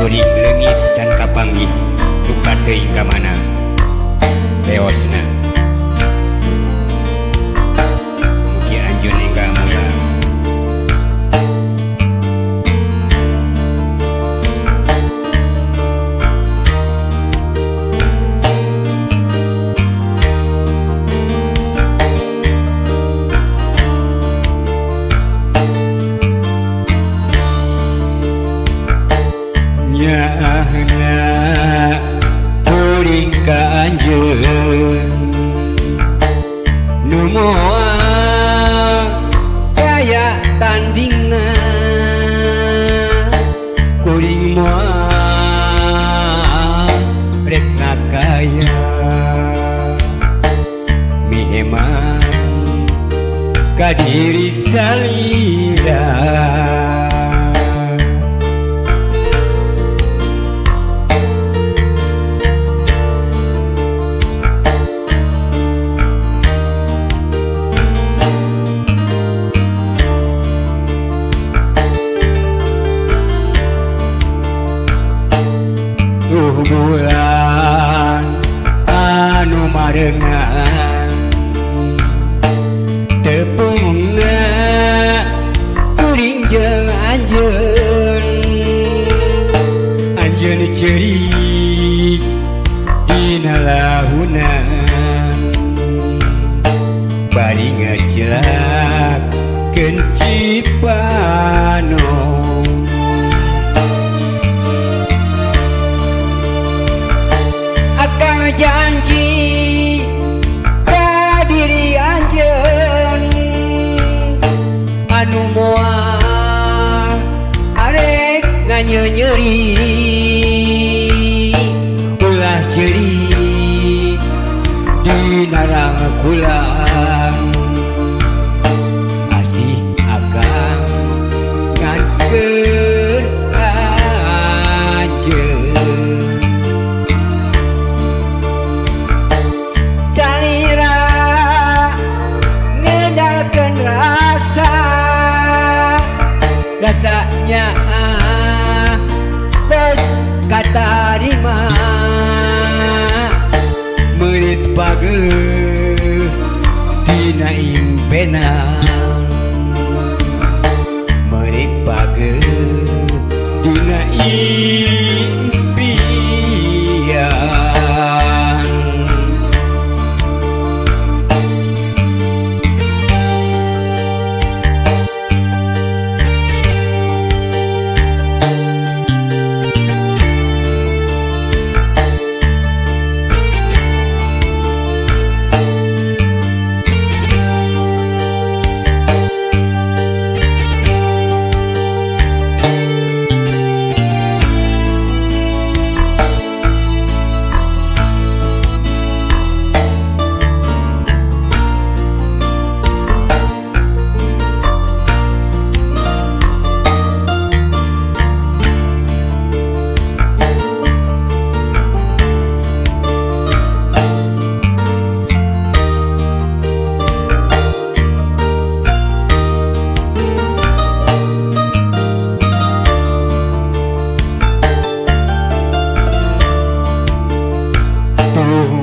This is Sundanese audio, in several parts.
kuring leungit can kapanggih luka teuing ka mana leosna mugi anjeun enggal mula kuring ka anjeun nu moal kaya tandingna kuring moal rek ngakaya miheman ka diri salira bulan anu marengan tepungna kuring jeung anjeun ceurik dina lahunan bari ngajelak kencipano janji ka diri anjeun anu moal arek nganyeunyeri ulah ceurik dina rangkulan asih akang ngankeun anjeun rasanya bos katarima merit pageuh dina impenan merit pageuh dina impian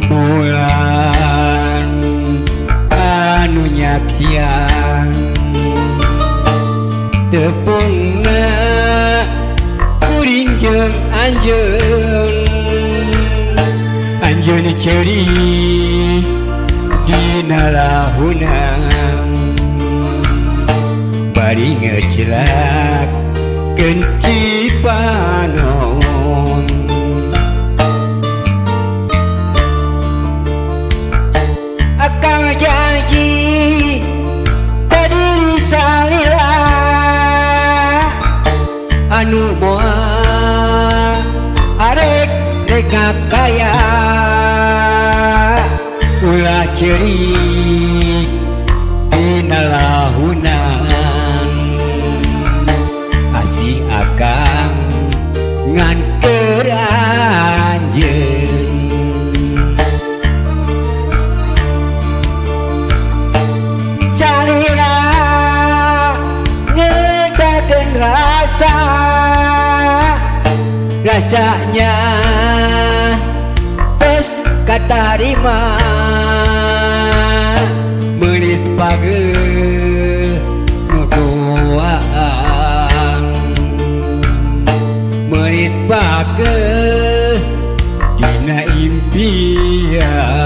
bulan anu nyaksian tepungna kuring jeung anjeun ceurik dina lahunan bari ngejelak kencipanon akang janji kadiri salila anu moal arek rek ngakaya ulah ceurik dina lahunan asih akang ngankeun anjeun rasanya tos katarima menit page nutuang menit page dina impian